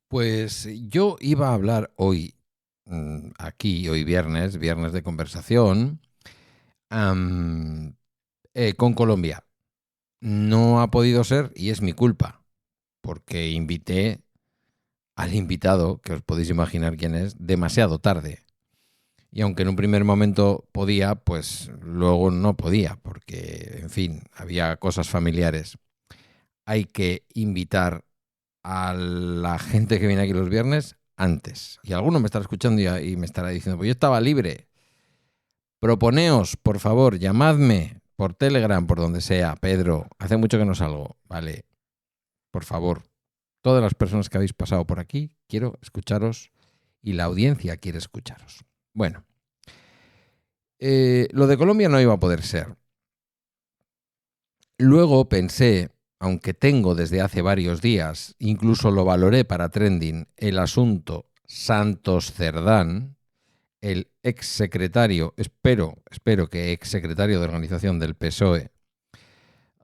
Pues yo iba a hablar hoy, aquí, hoy viernes de conversación, am, con Colombia. No ha podido ser y es mi culpa, porque invité al invitado, que os podéis imaginar quién es, demasiado tarde. Y aunque en un primer momento podía, pues luego no podía, porque, en fin, había cosas familiares. Hay que invitar a la gente que viene aquí los viernes antes. Y alguno me estará escuchando y me estará diciendo, pues yo estaba libre. Proponeos, por favor, llamadme por Telegram, por donde sea. Pedro, hace mucho que no salgo. Vale, por favor. Todas las personas que habéis pasado por aquí, quiero escucharos y la audiencia quiere escucharos. Bueno, lo de Colombia no iba a poder ser. Luego pensé, aunque tengo desde hace varios días, incluso lo valoré para trending, el asunto Santos Cerdán, el exsecretario, espero que exsecretario de organización del PSOE,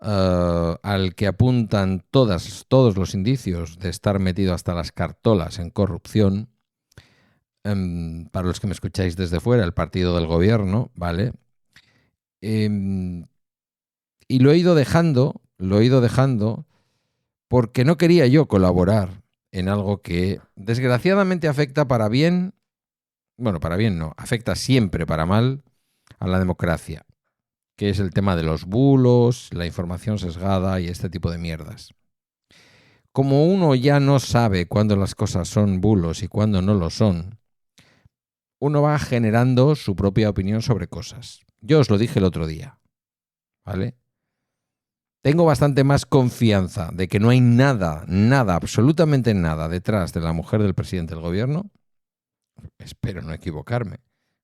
al que apuntan todos los indicios de estar metido hasta las cartolas en corrupción, para los que me escucháis desde fuera, el partido del gobierno, ¿vale? Y lo he ido dejando porque no quería yo colaborar en algo que desgraciadamente afecta para bien, bueno, para bien no, afecta siempre para mal a la democracia, que es el tema de los bulos, la información sesgada y este tipo de mierdas. Como uno ya no sabe cuándo las cosas son bulos y cuándo no lo son, uno va generando su propia opinión sobre cosas. Yo os lo dije el otro día, ¿vale? Tengo bastante más confianza de que no hay nada, absolutamente nada detrás de la mujer del presidente del gobierno. Espero no equivocarme,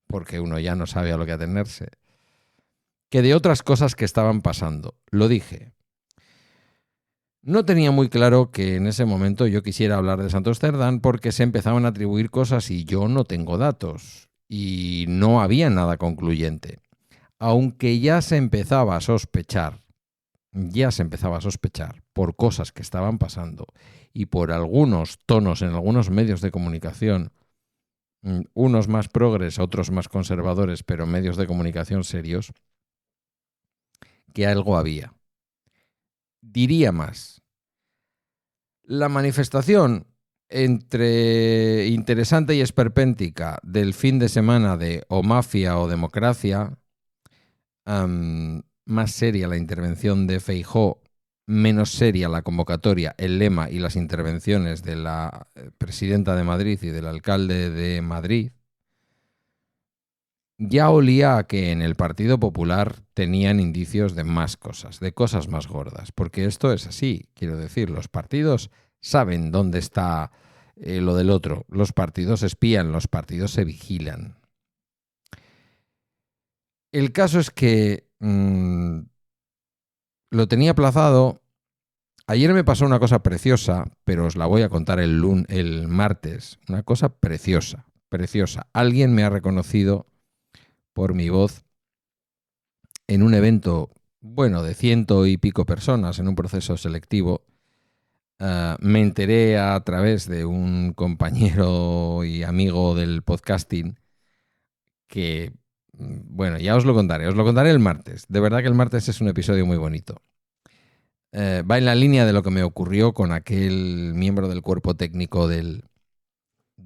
porque uno ya no sabe a lo que atenerse. Que de otras cosas que estaban pasando. Lo dije. No tenía muy claro que en ese momento yo quisiera hablar de Santos Cerdán porque se empezaban a atribuir cosas y yo no tengo datos. Y no había nada concluyente. Aunque ya se empezaba a sospechar por cosas que estaban pasando y por algunos tonos en algunos medios de comunicación, unos más progres, otros más conservadores, pero medios de comunicación serios, que algo había. Diría más. La manifestación entre interesante y esperpéntica del fin de semana de o mafia o democracia, más seria la intervención de Feijóo, menos seria la convocatoria, el lema y las intervenciones de la presidenta de Madrid y del alcalde de Madrid, ya olía a que en el Partido Popular tenían indicios de más cosas, de cosas más gordas, porque esto es así, quiero decir, los partidos saben dónde está lo del otro, los partidos espían, los partidos se vigilan. El caso es que lo tenía aplazado. Ayer me pasó una cosa preciosa, pero os la voy a contar el martes. Una cosa preciosa, preciosa. Alguien me ha reconocido por mi voz en un evento, bueno, de 100 y pico personas, en un proceso selectivo. Me enteré a través de un compañero y amigo del podcasting que, bueno, ya os lo contaré el martes. De verdad que el martes es un episodio muy bonito. Va en la línea de lo que me ocurrió con aquel miembro del cuerpo técnico del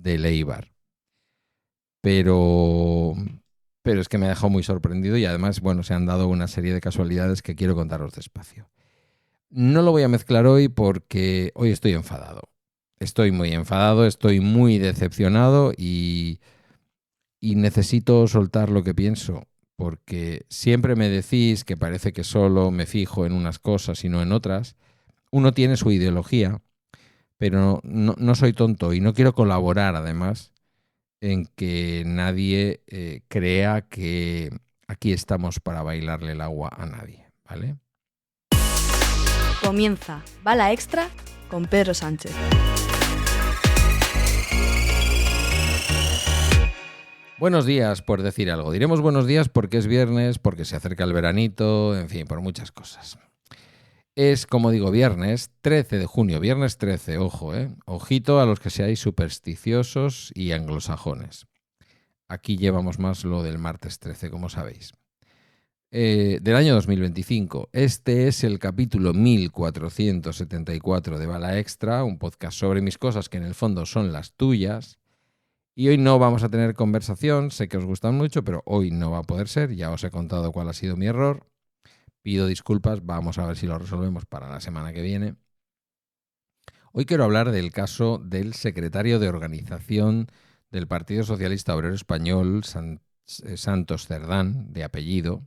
Eibar. Pero es que me ha dejado muy sorprendido y además, bueno, se han dado una serie de casualidades que quiero contaros despacio. No lo voy a mezclar hoy porque hoy estoy enfadado. Estoy muy enfadado, estoy muy decepcionado y necesito soltar lo que pienso, porque siempre me decís que parece que solo me fijo en unas cosas y no en otras. Uno tiene su ideología, pero no soy tonto y no quiero colaborar, además, en que nadie crea que aquí estamos para bailarle el agua a nadie, ¿vale? Comienza Bala Extra con Pedro Sánchez. Buenos días, por decir algo. Diremos buenos días porque es viernes, porque se acerca el veranito, en fin, por muchas cosas. Es, como digo, viernes 13 de junio, viernes 13, ojo, ojito a los que seáis supersticiosos y anglosajones. Aquí llevamos más lo del martes 13, como sabéis. Del año 2025. Este es el capítulo 1474 de Bala Extra, un podcast sobre mis cosas que en el fondo son las tuyas. Y hoy no vamos a tener conversación, sé que os gustan mucho, pero hoy no va a poder ser, ya os he contado cuál ha sido mi error. Pido disculpas, vamos a ver si lo resolvemos para la semana que viene. Hoy quiero hablar del caso del secretario de organización del Partido Socialista Obrero Español, Santos Cerdán, de apellido,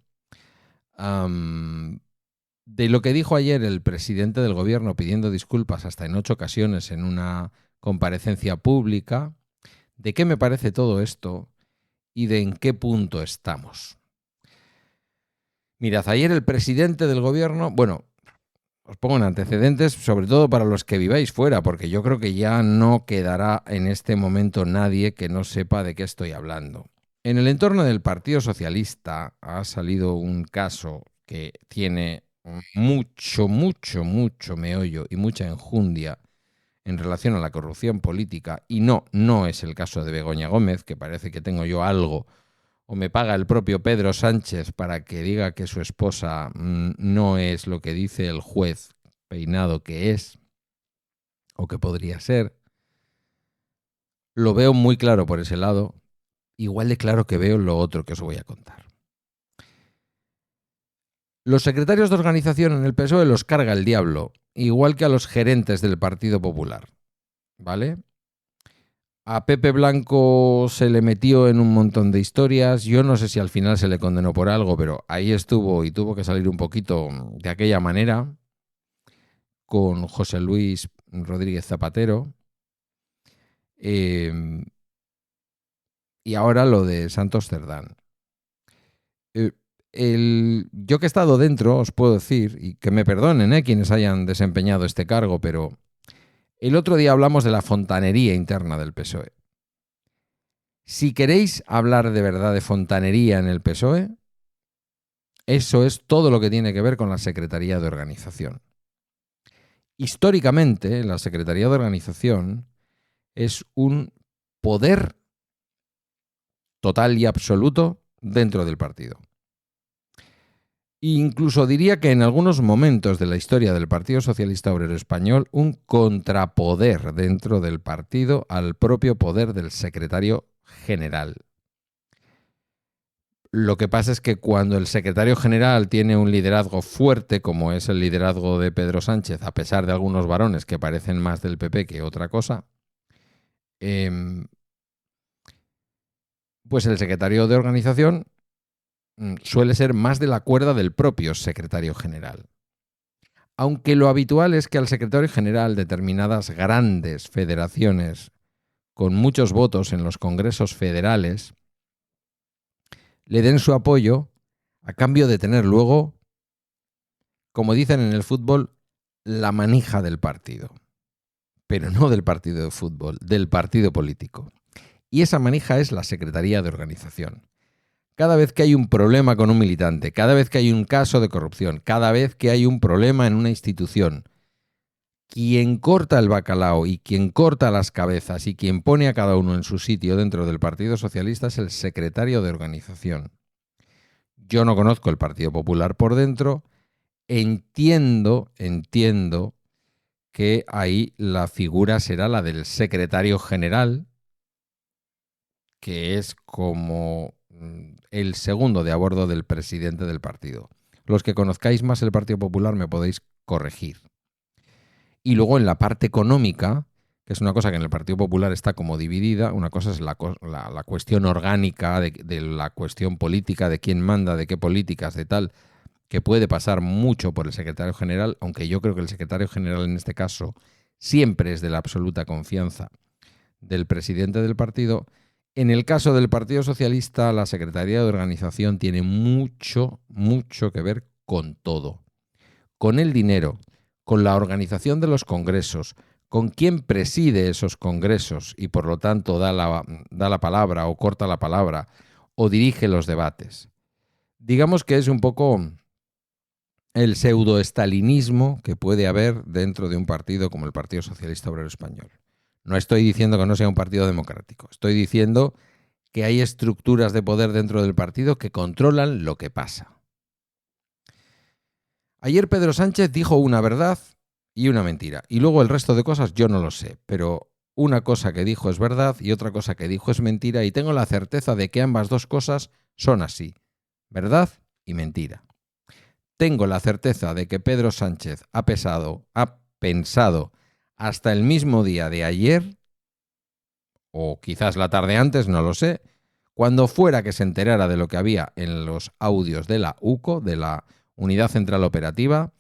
de lo que dijo ayer el presidente del gobierno pidiendo disculpas hasta en 8 ocasiones en una comparecencia pública, de qué me parece todo esto y de en qué punto estamos. Mirad, ayer el presidente del gobierno, bueno, os pongo en antecedentes, sobre todo para los que viváis fuera, porque yo creo que ya no quedará en este momento nadie que no sepa de qué estoy hablando. En el entorno del Partido Socialista ha salido un caso que tiene mucho meollo y mucha enjundia en relación a la corrupción política, y no es el caso de Begoña Gómez, que parece que tengo yo algo, o me paga el propio Pedro Sánchez para que diga que su esposa no es lo que dice el juez peinado que es, o que podría ser. Lo veo muy claro por ese lado, igual de claro que veo lo otro que os voy a contar. Los secretarios de organización en el PSOE los carga el diablo, igual que a los gerentes del Partido Popular, ¿vale? A Pepe Blanco se le metió en un montón de historias. Yo no sé si al final se le condenó por algo, pero ahí estuvo y tuvo que salir un poquito de aquella manera con José Luis Rodríguez Zapatero. Y ahora lo de Santos Cerdán. Yo que he estado dentro, os puedo decir, y que me perdonen quienes hayan desempeñado este cargo, pero el otro día hablamos de la fontanería interna del PSOE. Si queréis hablar de verdad de fontanería en el PSOE, eso es todo lo que tiene que ver con la Secretaría de Organización. Históricamente, la Secretaría de Organización es un poder total y absoluto dentro del partido. Incluso diría que en algunos momentos de la historia del Partido Socialista Obrero Español, un contrapoder dentro del partido al propio poder del secretario general. Lo que pasa es que cuando el secretario general tiene un liderazgo fuerte, como es el liderazgo de Pedro Sánchez, a pesar de algunos varones que parecen más del PP que otra cosa, pues el secretario de organización suele ser más de la cuerda del propio secretario general. Aunque lo habitual es que al secretario general determinadas grandes federaciones con muchos votos en los congresos federales le den su apoyo a cambio de tener luego, como dicen en el fútbol, la manija del partido. Pero no del partido de fútbol, del partido político. Y esa manija es la Secretaría de Organización. Cada vez que hay un problema con un militante, cada vez que hay un caso de corrupción, cada vez que hay un problema en una institución, quien corta el bacalao y quien corta las cabezas y quien pone a cada uno en su sitio dentro del Partido Socialista es el secretario de Organización. Yo no conozco el Partido Popular por dentro, entiendo que ahí la figura será la del secretario general, que es como el segundo de a bordo del presidente del partido. Los que conozcáis más el Partido Popular me podéis corregir. Y luego en la parte económica, que es una cosa que en el Partido Popular está como dividida, una cosa es la cuestión orgánica de la cuestión política, de quién manda, de qué políticas, de tal, que puede pasar mucho por el secretario general, aunque yo creo que el secretario general en este caso siempre es de la absoluta confianza del presidente del partido. En el caso del Partido Socialista, la Secretaría de Organización tiene mucho que ver con todo. Con el dinero, con la organización de los congresos, con quién preside esos congresos y por lo tanto da la palabra o corta la palabra o dirige los debates. Digamos que es un poco el pseudoestalinismo que puede haber dentro de un partido como el Partido Socialista Obrero Español. No estoy diciendo que no sea un partido democrático, estoy diciendo que hay estructuras de poder dentro del partido que controlan lo que pasa. Ayer Pedro Sánchez dijo una verdad y una mentira, y luego el resto de cosas yo no lo sé, pero una cosa que dijo es verdad y otra cosa que dijo es mentira, y tengo la certeza de que ambas dos cosas son así, verdad y mentira. Tengo la certeza de que Pedro Sánchez ha pensado hasta el mismo día de ayer, o quizás la tarde antes, no lo sé, cuando fuera que se enterara de lo que había en los audios de la UCO, de la Unidad Central Operativa,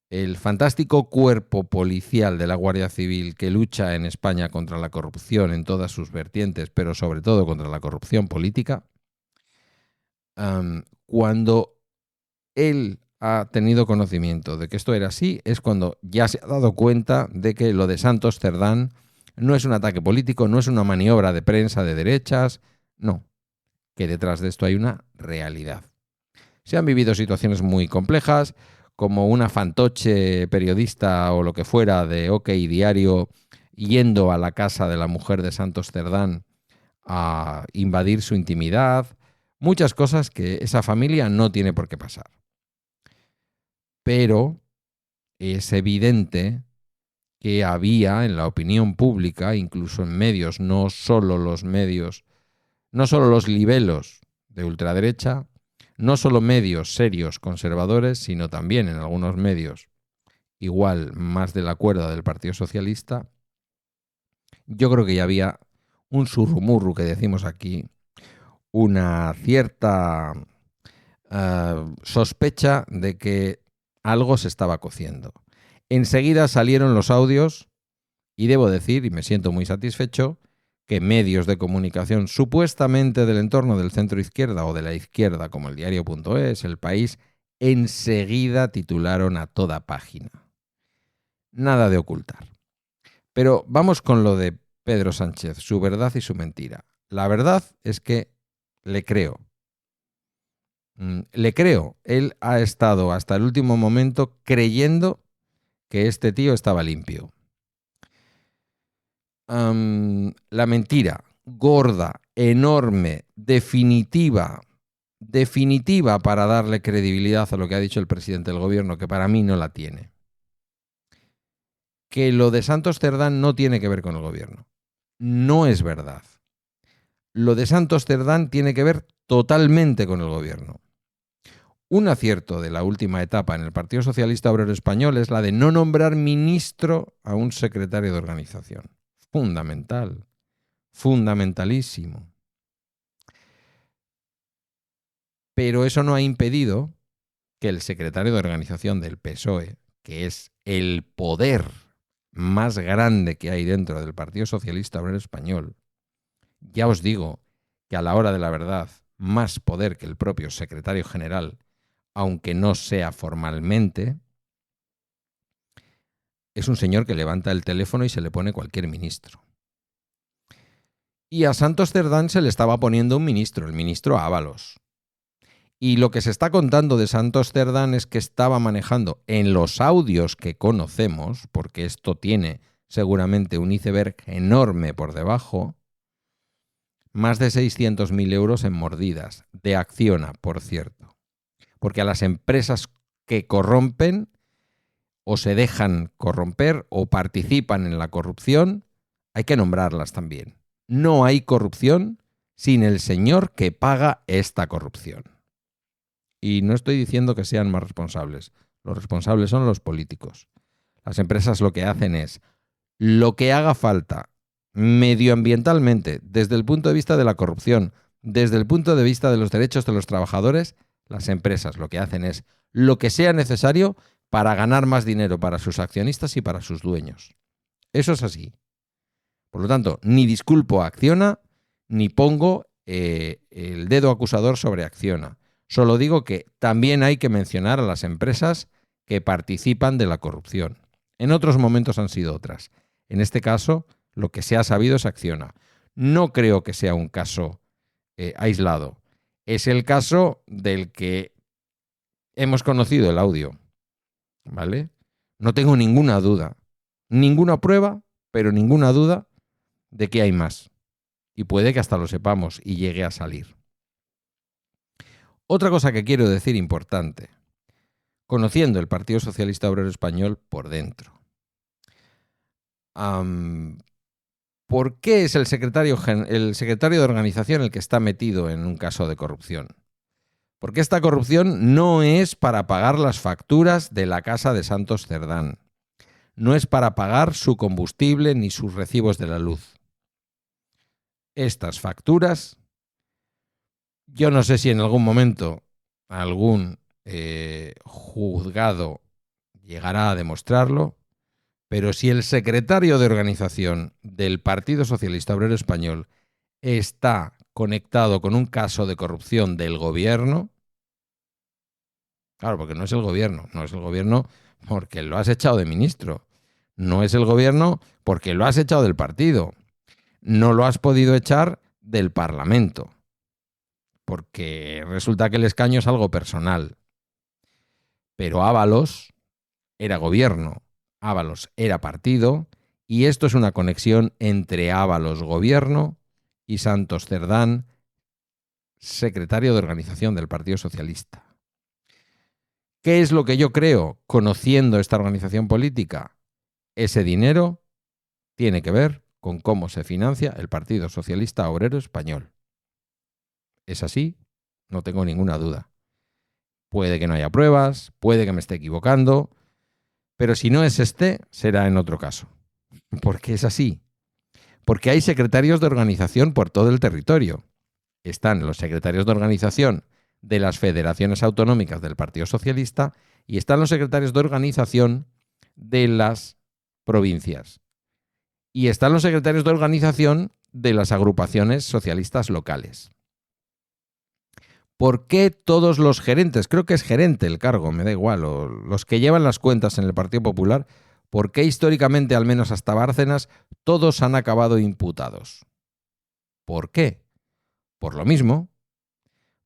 el fantástico cuerpo policial de la Guardia Civil que lucha en España contra la corrupción en todas sus vertientes, pero sobre todo contra la corrupción política, cuando él ha tenido conocimiento de que esto era así, es cuando ya se ha dado cuenta de que lo de Santos Cerdán no es un ataque político, no es una maniobra de prensa de derechas, no, que detrás de esto hay una realidad. Se han vivido situaciones muy complejas, como una fantoche periodista o lo que fuera de OK Diario yendo a la casa de la mujer de Santos Cerdán a invadir su intimidad, muchas cosas que esa familia no tiene por qué pasar. Pero es evidente que había en la opinión pública, incluso en medios, no solo los libelos de ultraderecha, no solo medios serios conservadores, sino también en algunos medios igual más de la cuerda del Partido Socialista, yo creo que ya había un surrumurru que decimos aquí, una cierta sospecha de que algo se estaba cociendo. Enseguida salieron los audios y debo decir, y me siento muy satisfecho, que medios de comunicación supuestamente del entorno del centro izquierda o de la izquierda, como el diario.es, El País, enseguida titularon a toda página. Nada de ocultar. Pero vamos con lo de Pedro Sánchez, su verdad y su mentira. La verdad es que le creo. Le creo. Él ha estado hasta el último momento creyendo que este tío estaba limpio. La mentira, gorda, enorme, definitiva para darle credibilidad a lo que ha dicho el presidente del gobierno, que para mí no la tiene. Que lo de Santos Cerdán no tiene que ver con el gobierno. No es verdad. Lo de Santos Cerdán tiene que ver totalmente con el gobierno. Un acierto de la última etapa en el Partido Socialista Obrero Español es la de no nombrar ministro a un secretario de organización. Fundamental. Fundamentalísimo. Pero eso no ha impedido que el secretario de organización del PSOE, que es el poder más grande que hay dentro del Partido Socialista Obrero Español, ya os digo que a la hora de la verdad, más poder que el propio secretario general, aunque no sea formalmente, es un señor que levanta el teléfono y se le pone cualquier ministro. Y a Santos Cerdán se le estaba poniendo un ministro, el ministro Ábalos. Y lo que se está contando de Santos Cerdán es que estaba manejando en los audios que conocemos, porque esto tiene seguramente un iceberg enorme por debajo, más de 600.000 euros en mordidas, de Acciona, por cierto. Porque a las empresas que corrompen o se dejan corromper o participan en la corrupción, hay que nombrarlas también. No hay corrupción sin el señor que paga esta corrupción. Y no estoy diciendo que sean más responsables. Los responsables son los políticos. Las empresas lo que hacen es lo que haga falta medioambientalmente, desde el punto de vista de la corrupción, desde el punto de vista de los derechos de los trabajadores, las empresas lo que hacen es lo que sea necesario para ganar más dinero para sus accionistas y para sus dueños. Eso es así. Por lo tanto, ni disculpo a Acciona, ni pongo el dedo acusador sobre Acciona. Solo digo que también hay que mencionar a las empresas que participan de la corrupción. En otros momentos han sido otras. En este caso, lo que se ha sabido es Acciona. No creo que sea un caso aislado. Es el caso del que Hemos conocido el audio, ¿vale? No tengo ninguna duda, ninguna prueba, pero ninguna duda de que hay más. Y puede que hasta lo sepamos y llegue a salir. Otra cosa que quiero decir importante, conociendo el Partido Socialista Obrero Español por dentro. ¿Por qué es el secretario de organización el que está metido en un caso de corrupción? Porque esta corrupción no es para pagar las facturas de la casa de Santos Cerdán. No es para pagar su combustible ni sus recibos de la luz. Estas facturas, yo no sé si en algún momento algún juzgado llegará a demostrarlo, pero si el secretario de organización del Partido Socialista Obrero Español está conectado con un caso de corrupción del gobierno, claro, porque no es el gobierno porque lo has echado de ministro, no es el gobierno porque lo has echado del partido, no lo has podido echar del Parlamento, porque resulta que el escaño es algo personal. Pero Ábalos era gobierno, Ábalos era partido, y esto es una conexión entre Ábalos gobierno y Santos Cerdán, secretario de organización del Partido Socialista. ¿Qué es lo que yo creo, conociendo esta organización política? Ese dinero tiene que ver con cómo se financia el Partido Socialista Obrero Español. ¿Es así? No tengo ninguna duda. Puede que no haya pruebas, puede que me esté equivocando, pero si no es este, será en otro caso. ¿Por qué es así? Porque hay secretarios de organización por todo el territorio. Están los secretarios de organización de las federaciones autonómicas del Partido Socialista y están los secretarios de organización de las provincias. Y están los secretarios de organización de las agrupaciones socialistas locales. ¿Por qué todos los gerentes, creo que es gerente el cargo, me da igual, o los que llevan las cuentas en el Partido Popular, por qué históricamente, al menos hasta Bárcenas, todos han acabado imputados? ¿Por qué? Por lo mismo,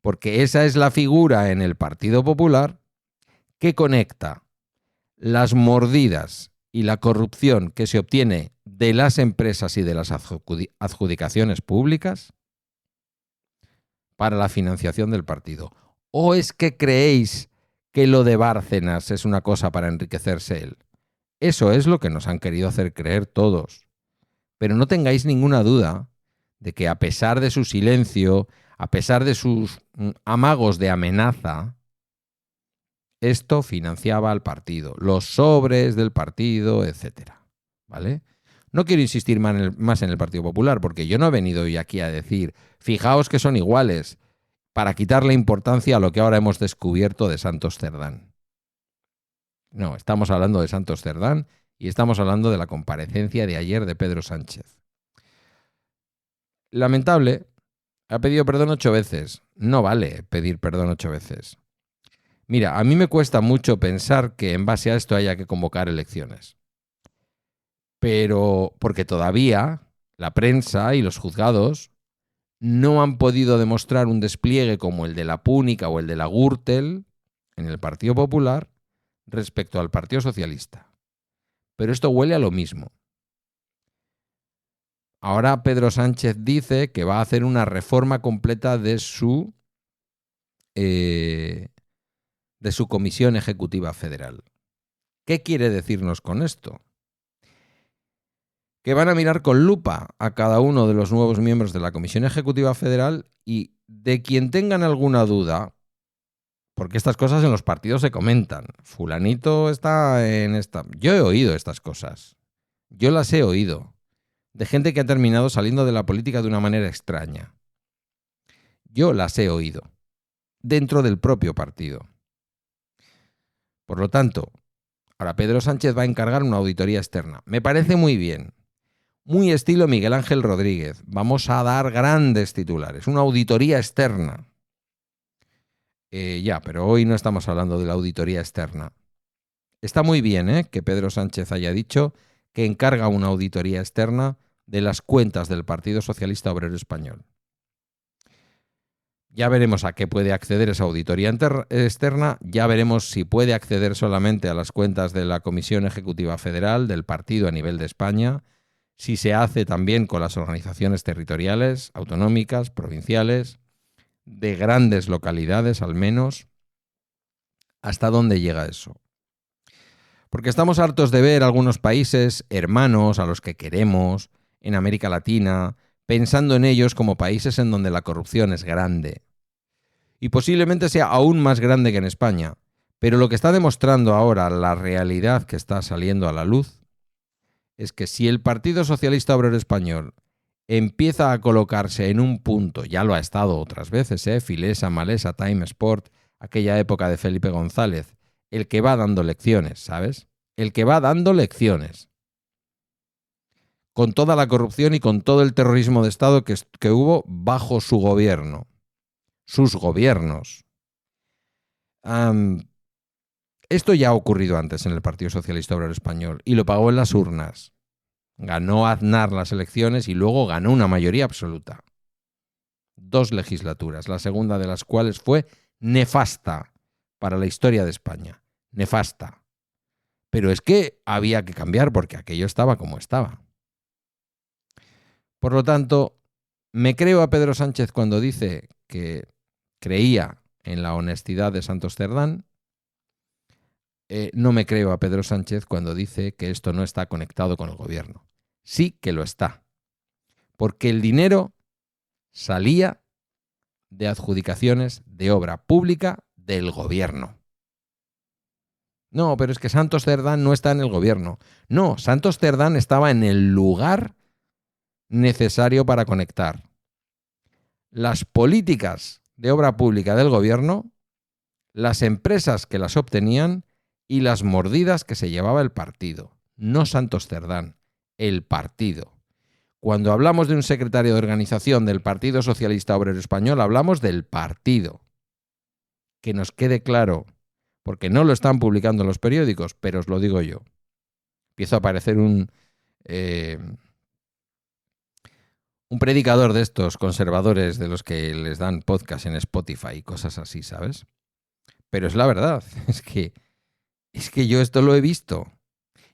porque esa es la figura en el Partido Popular que conecta las mordidas y la corrupción que se obtiene de las empresas y de las adjudicaciones públicas para la financiación del partido. ¿O es que creéis que lo de Bárcenas es una cosa para enriquecerse él? Eso es lo que nos han querido hacer creer todos. Pero no tengáis ninguna duda de que a pesar de su silencio, a pesar de sus amagos de amenaza, esto financiaba al partido, los sobres del partido, etcétera, ¿vale? No quiero insistir más en el Partido Popular, porque yo no he venido hoy aquí a decir, fijaos que son iguales, para quitarle importancia a lo que ahora hemos descubierto de Santos Cerdán. No, estamos hablando de Santos Cerdán y estamos hablando de la comparecencia de ayer de Pedro Sánchez. Lamentable, ha pedido perdón 8 veces. No vale pedir perdón 8 veces. Mira, a mí me cuesta mucho pensar que en base a esto haya que convocar elecciones. Pero porque todavía la prensa y los juzgados no han podido demostrar un despliegue como el de la Púnica o el de la Gürtel en el Partido Popular respecto al Partido Socialista. Pero esto huele a lo mismo. Ahora Pedro Sánchez dice que va a hacer una reforma completa de su Comisión Ejecutiva Federal. ¿Qué quiere decirnos con esto? Que van a mirar con lupa a cada uno de los nuevos miembros de la Comisión Ejecutiva Federal y de quien tengan alguna duda, porque estas cosas en los partidos se comentan. Fulanito está en esta... Yo he oído estas cosas. Yo las he oído. De gente que ha terminado saliendo de la política de una manera extraña. Yo las he oído. Dentro del propio partido. Por lo tanto, ahora Pedro Sánchez va a encargar una auditoría externa. Me parece muy bien. Muy estilo Miguel Ángel Rodríguez. Vamos a dar grandes titulares. Una auditoría externa. Pero hoy no estamos hablando de la auditoría externa. Está muy bien que Pedro Sánchez haya dicho que encarga una auditoría externa de las cuentas del Partido Socialista Obrero Español. Ya veremos a qué puede acceder esa auditoría externa, ya veremos si puede acceder solamente a las cuentas de la Comisión Ejecutiva Federal del partido a nivel de España, si se hace también con las organizaciones territoriales, autonómicas, provinciales, de grandes localidades al menos. ¿Hasta dónde llega eso? Porque estamos hartos de ver algunos países hermanos a los que queremos en América Latina, pensando en ellos como países en donde la corrupción es grande. Y posiblemente sea aún más grande que en España. Pero lo que está demostrando ahora la realidad que está saliendo a la luz es que si el Partido Socialista Obrero Español empieza a colocarse en un punto, ya lo ha estado otras veces, Filesa, Malesa, Time Sport, aquella época de Felipe González, el que va dando lecciones, ¿sabes? El que va dando lecciones. Con toda la corrupción y con todo el terrorismo de Estado que hubo bajo su gobierno. Sus gobiernos. Esto ya ha ocurrido antes en el Partido Socialista Obrero Español y lo pagó en las urnas. Ganó Aznar las elecciones y luego ganó una mayoría absoluta. 2 legislaturas, la segunda de las cuales fue nefasta para la historia de España. Nefasta. Pero es que había que cambiar porque aquello estaba como estaba. Por lo tanto, me creo a Pedro Sánchez cuando dice que creía en la honestidad de Santos Cerdán. No me creo a Pedro Sánchez cuando dice que esto no está conectado con el gobierno. Sí que lo está. Porque el dinero salía de adjudicaciones de obra pública del gobierno. No, pero es que Santos Cerdán no está en el gobierno. No, Santos Cerdán estaba en el lugar necesario para conectar las políticas de obra pública del gobierno, las empresas que las obtenían y las mordidas que se llevaba el partido. No Santos Cerdán, el partido. Cuando hablamos de un secretario de organización del Partido Socialista Obrero Español, hablamos del partido. Que nos quede claro, porque no lo están publicando los periódicos, pero os lo digo yo. Empieza a aparecer un predicador de estos conservadores de los que les dan podcast en Spotify y cosas así, ¿sabes? Pero es la verdad, es que yo esto lo he visto.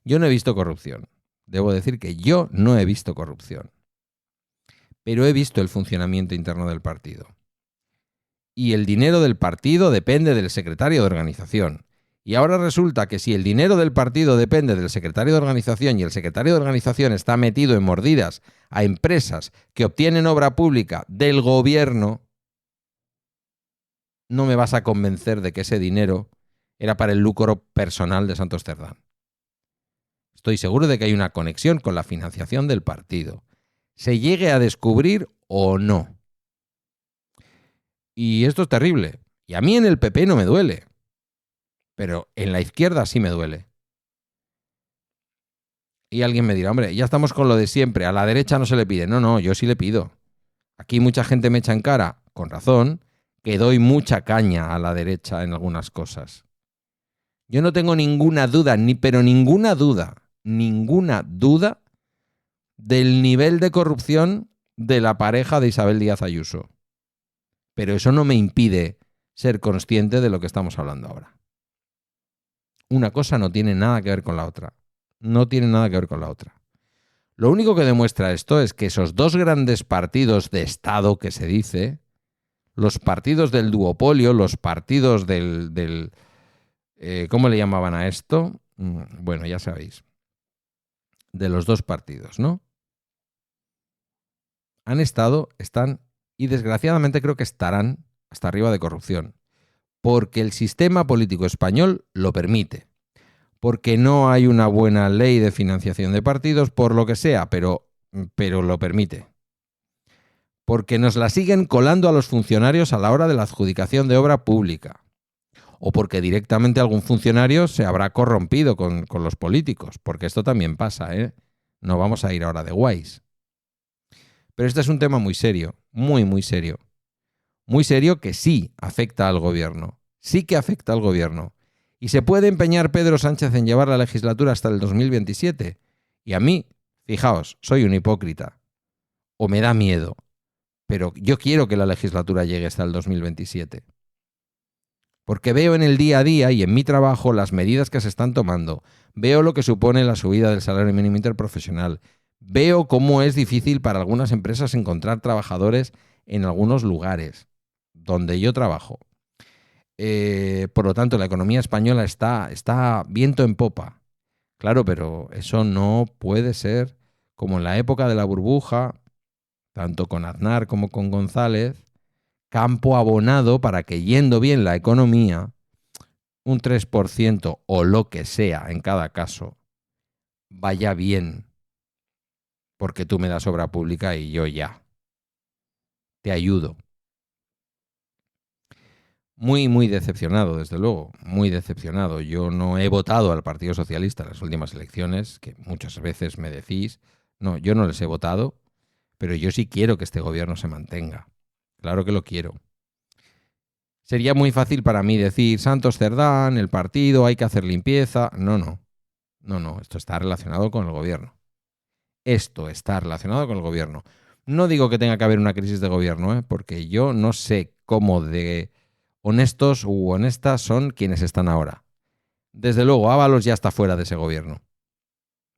Yo no he visto corrupción. Debo decir que yo no he visto corrupción. Pero he visto el funcionamiento interno del partido. Y el dinero del partido depende del secretario de organización. Y ahora resulta que si el dinero del partido depende del secretario de organización y el secretario de organización está metido en mordidas a empresas que obtienen obra pública del gobierno, no me vas a convencer de que ese dinero era para el lucro personal de Santos Cerdán. Estoy seguro de que hay una conexión con la financiación del partido. Se llegue a descubrir o no. Y esto es terrible. Y a mí en el PP no me duele. Pero en la izquierda sí me duele. Y alguien me dirá, hombre, ya estamos con lo de siempre. A la derecha no se le pide. No, yo sí le pido. Aquí mucha gente me echa en cara, con razón, que doy mucha caña a la derecha en algunas cosas. Yo no tengo ninguna duda, ninguna duda del nivel de corrupción de la pareja de Isabel Díaz Ayuso. Pero eso no me impide ser consciente de lo que estamos hablando ahora. Una cosa no tiene nada que ver con la otra. No tiene nada que ver con la otra. Lo único que demuestra esto es que esos 2 grandes partidos de Estado que se dice, los partidos del duopolio, los partidos del ¿cómo le llamaban a esto? Bueno, ya sabéis. De los 2 partidos, ¿no? Han estado, están y desgraciadamente creo que estarán hasta arriba de corrupción. Porque el sistema político español lo permite. Porque no hay una buena ley de financiación de partidos, por lo que sea, pero lo permite. Porque nos la siguen colando a los funcionarios a la hora de la adjudicación de obra pública. O porque directamente algún funcionario se habrá corrompido con los políticos. Porque esto también pasa, ¿eh? No vamos a ir ahora de guays. Pero este es un tema muy serio, muy, muy serio. Muy serio que sí afecta al gobierno. Sí que afecta al gobierno. ¿Y se puede empeñar Pedro Sánchez en llevar la legislatura hasta el 2027? Y a mí, fijaos, soy un hipócrita. O me da miedo. pero yo quiero que la legislatura llegue hasta el 2027. Porque veo en el día a día y en mi trabajo las medidas que se están tomando. Veo lo que supone la subida del salario mínimo interprofesional. Veo cómo es difícil para algunas empresas encontrar trabajadores en algunos lugares donde yo trabajo. Por lo tanto, la economía española está viento en popa. Claro, pero eso no puede ser como en la época de la burbuja, tanto con Aznar como con González, campo abonado para que, yendo bien la economía, un 3% o lo que sea en cada caso, vaya bien. Porque tú me das obra pública y yo ya te ayudo. Muy, muy decepcionado, desde luego, muy decepcionado. Yo no he votado al Partido Socialista en las últimas elecciones, que muchas veces me decís. No, yo no les he votado, pero yo sí quiero que este gobierno se mantenga. Claro que lo quiero. Sería muy fácil para mí decir, Santos Cerdán, el partido, hay que hacer limpieza. No, esto está relacionado con el gobierno. Esto está relacionado con el gobierno. No digo que tenga que haber una crisis de gobierno, porque yo no sé cómo de honestos u honestas son quienes están ahora. Desde luego, Ábalos ya está fuera de ese gobierno.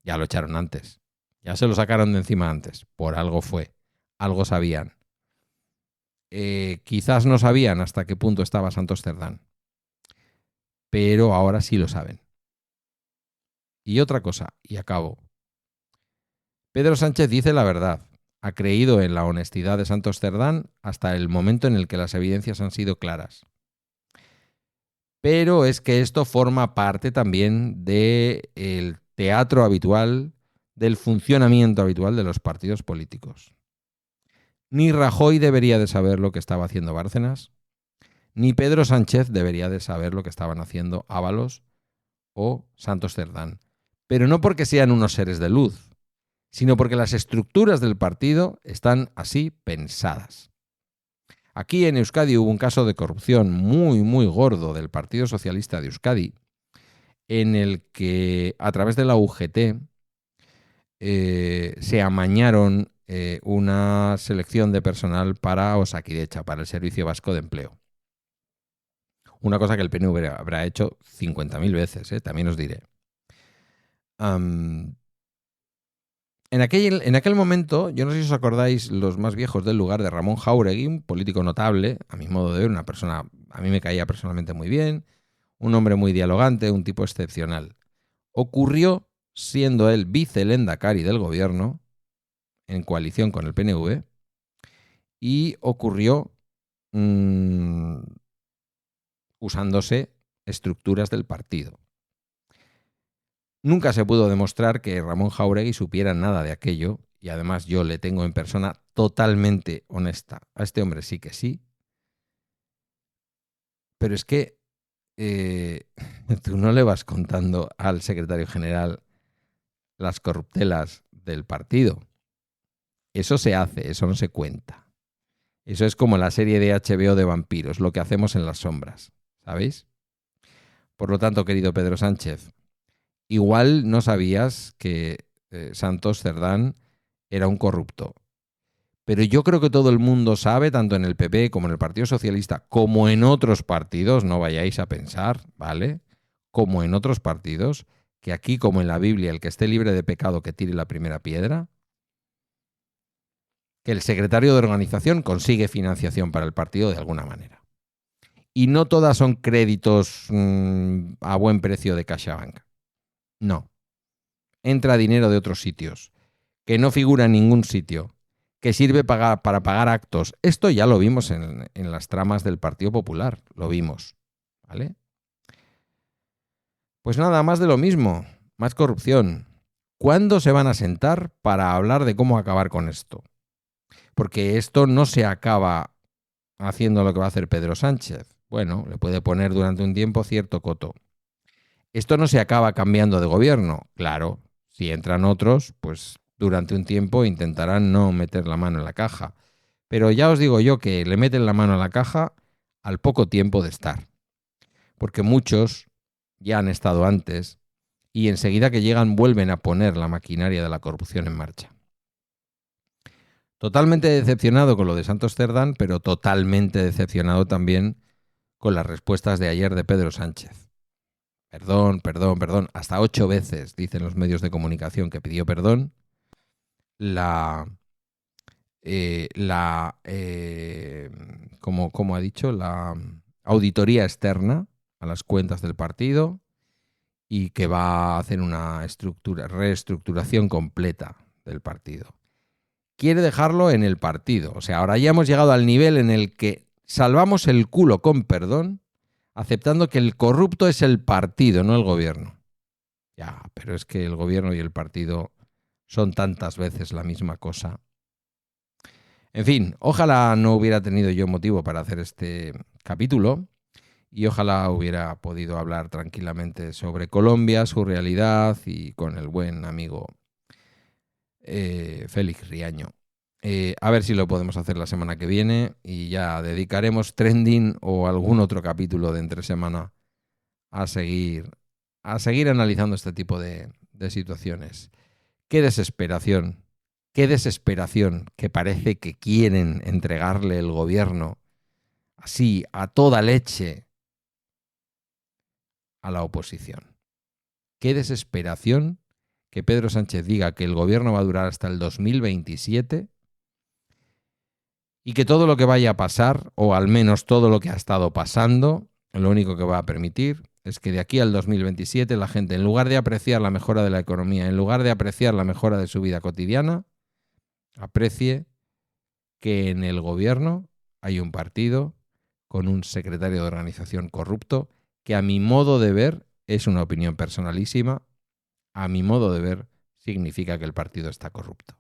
Ya lo echaron antes. Ya se lo sacaron de encima antes. Por algo fue. Algo sabían. Quizás no sabían hasta qué punto estaba Santos Cerdán. Pero ahora sí lo saben. Y otra cosa, y acabo. Pedro Sánchez dice la verdad. Ha creído en la honestidad de Santos Cerdán hasta el momento en el que las evidencias han sido claras. Pero es que esto forma parte también del teatro habitual, del funcionamiento habitual de los partidos políticos. Ni Rajoy debería de saber lo que estaba haciendo Bárcenas, ni Pedro Sánchez debería de saber lo que estaban haciendo Ábalos o Santos Cerdán. Pero no porque sean unos seres de luz, sino porque las estructuras del partido están así pensadas. Aquí en Euskadi hubo un caso de corrupción muy, muy gordo del Partido Socialista de Euskadi, en el que a través de la UGT se amañaron una selección de personal para Osakidecha, para el Servicio Vasco de Empleo. Una cosa que el PNV habrá hecho 50.000 veces, también os diré. En aquel momento, yo no sé si os acordáis, los más viejos del lugar, de Ramón Jáuregui, un político notable, a mi modo de ver, una persona, a mí me caía personalmente muy bien, un hombre muy dialogante, un tipo excepcional. Ocurrió, siendo él vicelendakari del gobierno, en coalición con el PNV, y ocurrió usándose estructuras del partido. Nunca se pudo demostrar que Ramón Jáuregui supiera nada de aquello, y además yo le tengo en persona totalmente honesta. A este hombre sí que sí. Pero es que tú no le vas contando al secretario general las corruptelas del partido. Eso se hace, eso no se cuenta. Eso es como la serie de HBO de vampiros, lo que hacemos en las sombras, ¿sabéis? Por lo tanto, querido Pedro Sánchez, igual no sabías que Santos Cerdán era un corrupto. Pero yo creo que todo el mundo sabe, tanto en el PP como en el Partido Socialista, como en otros partidos, no vayáis a pensar, ¿vale? Como en otros partidos, que aquí, como en la Biblia, el que esté libre de pecado que tire la primera piedra, que el secretario de organización consigue financiación para el partido de alguna manera. Y no todas son créditos a buen precio de CaixaBank. No. Entra dinero de otros sitios, que no figura en ningún sitio, que sirve para pagar actos. Esto ya lo vimos en las tramas del Partido Popular, lo vimos, ¿vale? Pues nada, más de lo mismo, más corrupción. ¿Cuándo se van a sentar para hablar de cómo acabar con esto? Porque esto no se acaba haciendo lo que va a hacer Pedro Sánchez. Bueno, le puede poner durante un tiempo cierto coto. Esto no se acaba cambiando de gobierno. Claro, si entran otros, pues durante un tiempo intentarán no meter la mano en la caja. Pero ya os digo yo que le meten la mano a la caja al poco tiempo de estar. Porque muchos ya han estado antes y enseguida que llegan vuelven a poner la maquinaria de la corrupción en marcha. Totalmente decepcionado con lo de Santos Cerdán, pero totalmente decepcionado también con las respuestas de ayer de Pedro Sánchez. Perdón, perdón, perdón. Hasta 8 veces, dicen los medios de comunicación, que pidió perdón. Como ha dicho, la auditoría externa a las cuentas del partido y que va a hacer una reestructuración completa del partido. Quiere dejarlo en el partido. O sea, ahora ya hemos llegado al nivel en el que salvamos el culo con perdón, aceptando que el corrupto es el partido, no el gobierno. Ya, pero es que el gobierno y el partido son tantas veces la misma cosa. En fin, ojalá no hubiera tenido yo motivo para hacer este capítulo y ojalá hubiera podido hablar tranquilamente sobre Colombia, su realidad y con el buen amigo Félix Riaño. A ver si lo podemos hacer la semana que viene y ya dedicaremos Trending o algún otro capítulo de entre semana a seguir analizando este tipo de situaciones. Qué desesperación que parece que quieren entregarle el gobierno así a toda leche a la oposición. Qué desesperación que Pedro Sánchez diga que el gobierno va a durar hasta el 2027 y que todo lo que vaya a pasar, o al menos todo lo que ha estado pasando, lo único que va a permitir es que de aquí al 2027 la gente, en lugar de apreciar la mejora de la economía, en lugar de apreciar la mejora de su vida cotidiana, aprecie que en el gobierno hay un partido con un secretario de organización corrupto que, a mi modo de ver, es una opinión personalísima, a mi modo de ver significa que el partido está corrupto.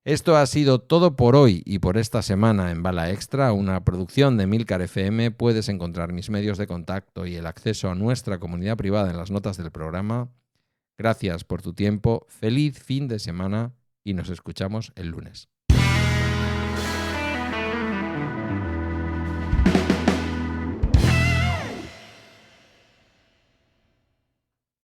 Esto ha sido todo por hoy y por esta semana en Bala Extra, una producción de Emilcar FM. Puedes encontrar mis medios de contacto y el acceso a nuestra comunidad privada en las notas del programa. Gracias por tu tiempo, feliz fin de semana y nos escuchamos el lunes.